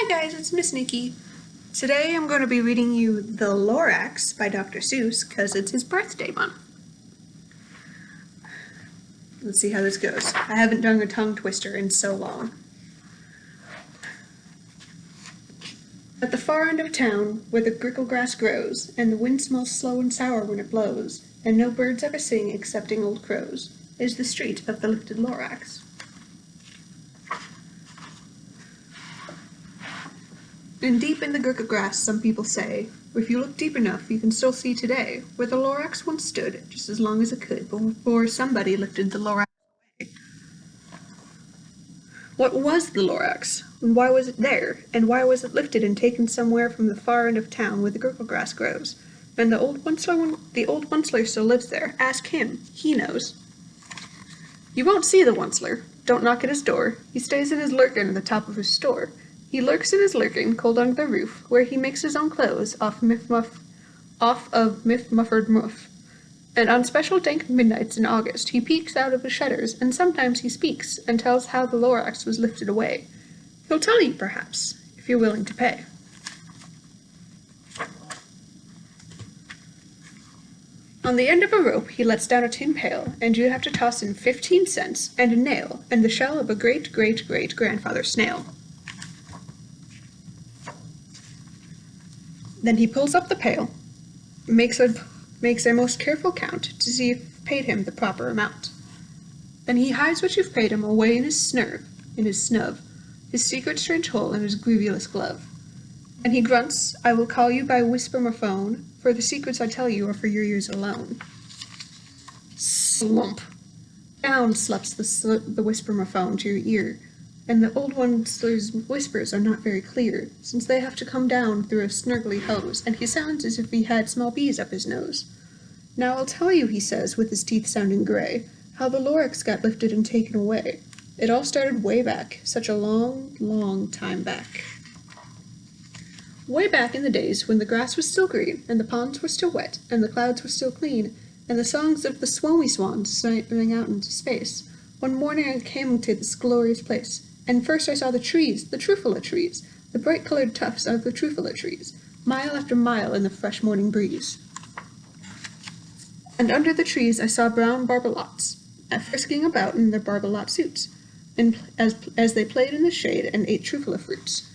Hi guys, it's Miss Nikki. Today I'm going to be reading you The Lorax by Dr. Seuss because it's his birthday month. Let's see how this goes. I haven't done a tongue twister in so long. At the far end of town, where the grickle grass grows, and the wind smells slow and sour when it blows, and no birds ever sing excepting old crows, is the street of the lifted Lorax. And deep in the grickle grass, some people say, if you look deep enough, you can still see today, where the Lorax once stood, just as long as it could, before somebody lifted the Lorax away. What was the Lorax? And why was it there? And why was it lifted and taken somewhere from the far end of town where the grickle grass grows? And the old Onceler still lives there. Ask him. He knows. You won't see the Onceler. Don't knock at his door. He stays in his lurkin at the top of his store. He lurks in his lurkin, cold under the roof, where he makes his own clothes off of Miff Mufford Muff. And on special dank midnights in August, he peeks out of his shutters, and sometimes he speaks, and tells how the Lorax was lifted away. He'll tell you, perhaps, if you're willing to pay. On the end of a rope, he lets down a tin pail, and you have to toss in 15 cents, and a nail, and the shell of a great-great-great-grandfather snail. Then he pulls up the pail, makes a most careful count to see if you've paid him the proper amount. Then he hides what you've paid him away in his snub, his secret strange hole in his grievous glove. And he grunts, I will call you by whisper-phone, for the secrets I tell you are for your ears alone. Slump! Down slaps the whisper-phone to your ear, and the old one's whispers are not very clear, since they have to come down through a snurgly hose, and he sounds as if he had small bees up his nose. Now I'll tell you, he says, with his teeth sounding gray, how the Lorax got lifted and taken away. It all started way back, such a long, long time back. Way back in the days when the grass was still green, and the ponds were still wet, and the clouds were still clean, and the songs of the swomy swans sang out into space, one morning I came to this glorious place. And first I saw the trees, the truffula trees, the bright-colored tufts of the truffula trees, mile after mile in the fresh morning breeze. And under the trees I saw brown barbelots, frisking about in their barbelot suits, and as they played in the shade and ate truffula fruits.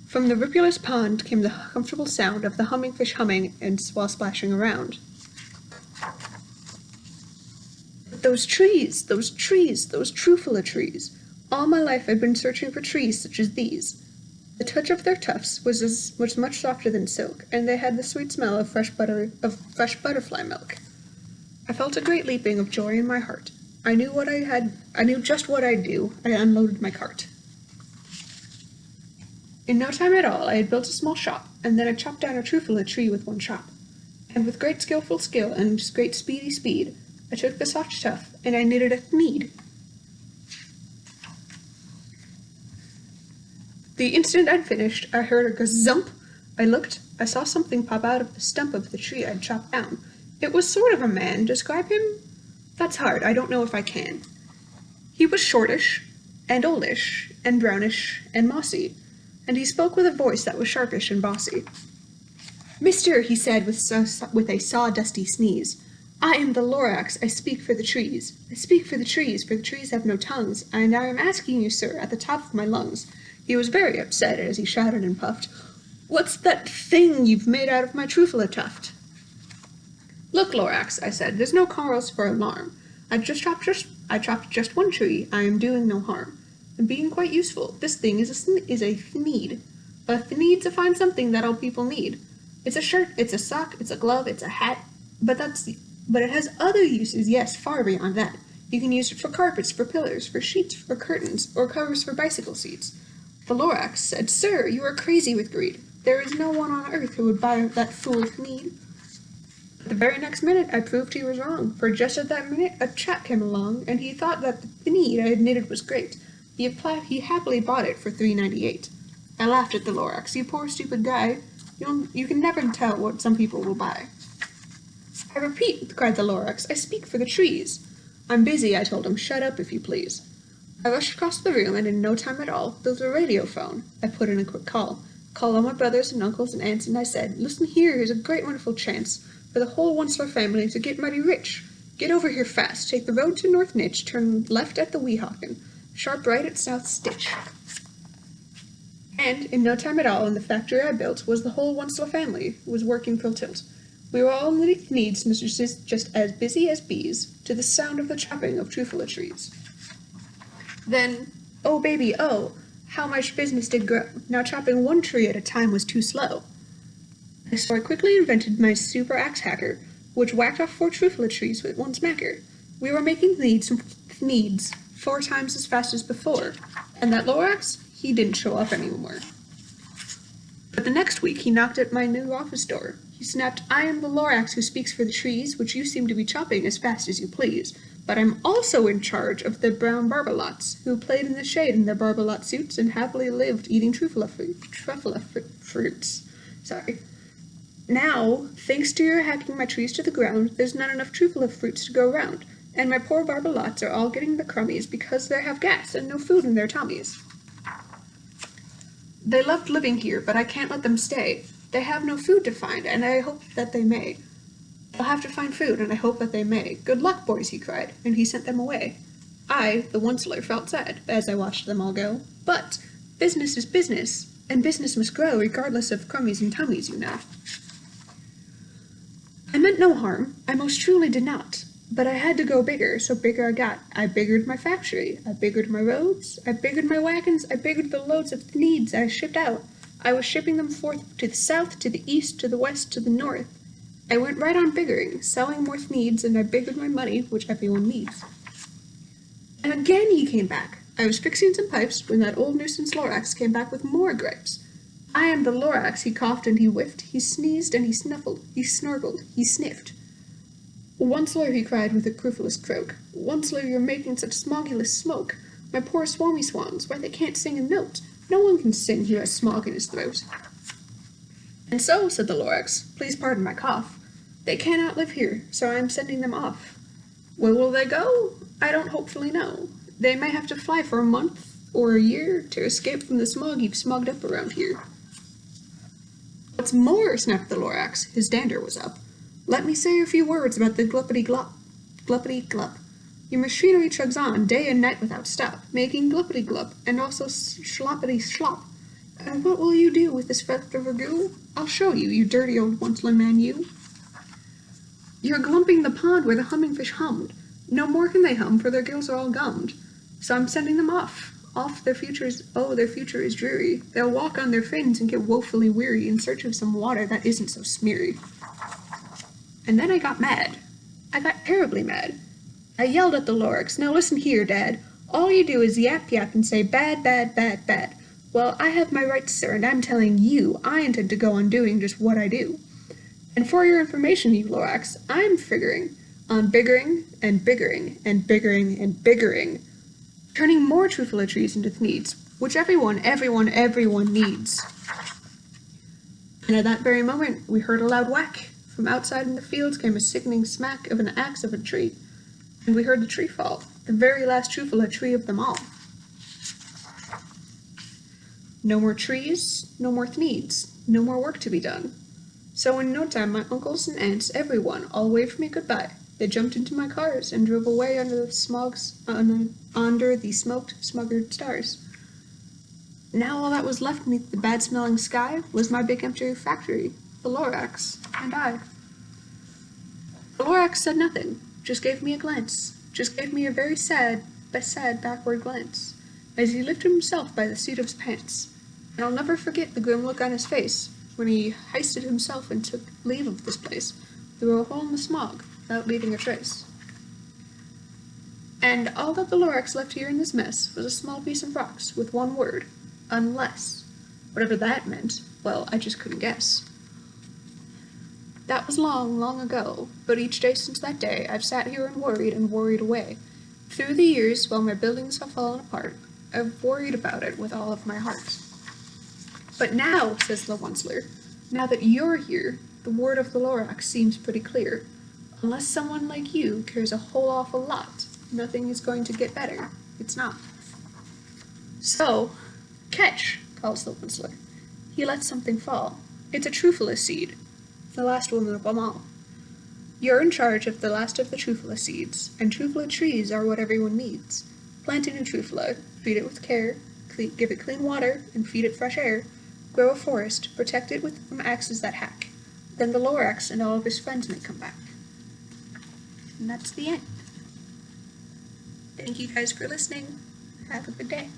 From the ripulous pond came the comfortable sound of the humming fish humming and while splashing around. Those trees, those truffula trees. All my life I've been searching for trees such as these. The touch of their tufts was much softer than silk, and they had the sweet smell of fresh butterfly milk. I felt a great leaping of joy in my heart. I knew just what I'd do. I unloaded my cart. In no time at all, I had built a small shop, and then I chopped down a truffula tree with one chop. And with great skillful skill and great speedy speed, I took the soft tuft, and I knitted a thneed. The instant I'd finished, I heard a gazump. I looked. I saw something pop out of the stump of the tree I'd chopped down. It was sort of a man. Describe him? That's hard. I don't know if I can. He was shortish, and oldish, and brownish, and mossy, and he spoke with a voice that was sharpish and bossy. Mister, he said with a sawdusty sneeze, I am the Lorax, I speak for the trees. I speak for the trees have no tongues, and I am asking you, sir, at the top of my lungs. He was very upset as he shouted and puffed, What's that thing you've made out of my truffula tuft? Look, Lorax, I said, there's no cause for alarm. I chopped just one tree, I am doing no harm. I'm being quite useful. This thing is a thneed. A thneed's a fine something that all people need. It's a shirt, it's a sock, it's a glove, it's a hat, but it has other uses, yes, far beyond that. You can use it for carpets, for pillars, for sheets, for curtains, or covers for bicycle seats. The Lorax said, Sir, you are crazy with greed. There is no one on earth who would buy that fool thneed. The very next minute I proved he was wrong, for just at that minute a chap came along, and he thought that the thneed I had knitted was great. He happily bought it for $3.98. I laughed at the Lorax. You poor stupid guy. You can never tell what some people will buy. I repeat, cried the Lorax, I speak for the trees. I'm busy, I told him. Shut up, if you please. I rushed across the room, and in no time at all, there was a radio phone. I put in a quick call. Called all my brothers and uncles and aunts, and I said, "Listen here, here's a great wonderful chance for the whole Onceler family to get mighty rich. Get over here fast. Take the road to North Nitch, turn left at the Weehawken, sharp right at South Stitch." And in no time at all, in the factory I built, was the whole Onceler family, who was working full tilt. We were all needs just as busy as bees, to the sound of the chopping of truffula trees. Then, oh baby, oh, how much business did grow. Now chopping one tree at a time was too slow. So I quickly invented my super axe hacker, which whacked off 4 truffula trees with one smacker. We were making needs 4 times as fast as before, and that Lorax, he didn't show up anymore. But the next week he knocked at my new office door. He snapped, "I am the Lorax who speaks for the trees, which you seem to be chopping as fast as you please. But I'm also in charge of the brown barbalots, who played in the shade in their barbalot suits and happily lived eating truffula fruits. Now, thanks to your hacking my trees to the ground, there's not enough truffula fruits to go round, and my poor barbalots are all getting the crummies because they have gas and no food in their tummies. They loved living here, but I can't let them stay. They have no food to find, and I hope that they may. They'll have to find food, and I hope that they may. Good luck, boys," he cried, and he sent them away. I, the Onceler, felt sad as I watched them all go. But business is business, and business must grow regardless of crummies and tummies, you know. I meant no harm, I most truly did not. But I had to go bigger, so bigger I got. I biggered my factory, I biggered my roads, I biggered my wagons, I biggered the loads of needs I shipped out. I was shipping them forth to the south, to the east, to the west, to the north. I went right on biggering, selling more needs, and I biggered my money, which everyone needs. And again he came back. I was fixing some pipes when that old nuisance Lorax came back with more gripes. "I am the Lorax," he coughed and he whiffed, he sneezed and he snuffled, he snorkeled, he sniffed. "Onceler," he cried with a croofulous croak, "Onceler, you're making such smogulous smoke. My poor swami swans, why they can't sing a note. No one can sing who has smog in his throat." "And so," said the Lorax, "please pardon my cough, they cannot live here, so I am sending them off. Where will they go? I don't hopefully know. They may have to fly for a month or a year to escape from the smog you've smogged up around here." "What's more," snapped the Lorax, his dander was up, "let me say a few words about the gluppity-glop, gluppity-glup. Your machinery chugs on day and night without stop, making gluppity-glup and also sloppity-slop. And what will you do with this leftover goo? I'll show you, you dirty old Onceler man, you. You're glumping the pond where the hummingfish hummed. No more can they hum, for their gills are all gummed. So I'm sending them off. Their future is dreary. They'll walk on their fins and get woefully weary in search of some water that isn't so smeary." And then I got mad. I got terribly mad. I yelled at the Lorax, "Now listen here, Dad. All you do is yap-yap and say bad, bad, bad, bad. Well, I have my rights, sir, and I'm telling you, I intend to go on doing just what I do. And for your information, you Lorax, I'm figuring on biggering and biggering and biggering and biggering, turning more truffula trees into needs, which everyone needs." And at that very moment, we heard a loud whack. From outside in the fields came a sickening smack of an axe of a tree, and we heard the tree fall, the very last truffula tree of them all. No more trees, no more needs, no more work to be done. So in no time, my uncles and aunts, everyone, all waved me goodbye. They jumped into my cars and drove away under the smoked, smuggered stars. Now all that was left beneath the bad-smelling sky was my big empty factory, the Lorax, and I. The Lorax said nothing, just gave me a glance, just gave me a very sad backward glance, as he lifted himself by the seat of his pants, and I'll never forget the grim look on his face when he hoisted himself and took leave of this place through a hole in the smog, without leaving a trace. And all that the Lorax left here in this mess was a small piece of rocks with one word, unless. Whatever that meant, well, I just couldn't guess. That was long, long ago, but each day since that day I've sat here and worried away. Through the years, while my buildings have fallen apart, I've worried about it with all of my heart. But now, says the Onceler, now that you're here, the word of the Lorax seems pretty clear. Unless someone like you cares a whole awful lot, nothing is going to get better. It's not. So, catch, calls the Whistler. He lets something fall. It's a truffula seed, the last one of them all. You're in charge of the last of the truffula seeds, and truffula trees are what everyone needs. Plant a new truffula, feed it with care, give it clean water, and feed it fresh air. Grow a forest, protect it from axes that hack. Then the Lorax and all of his friends may come back. And that's the end. Thank you guys for listening. Have a good day.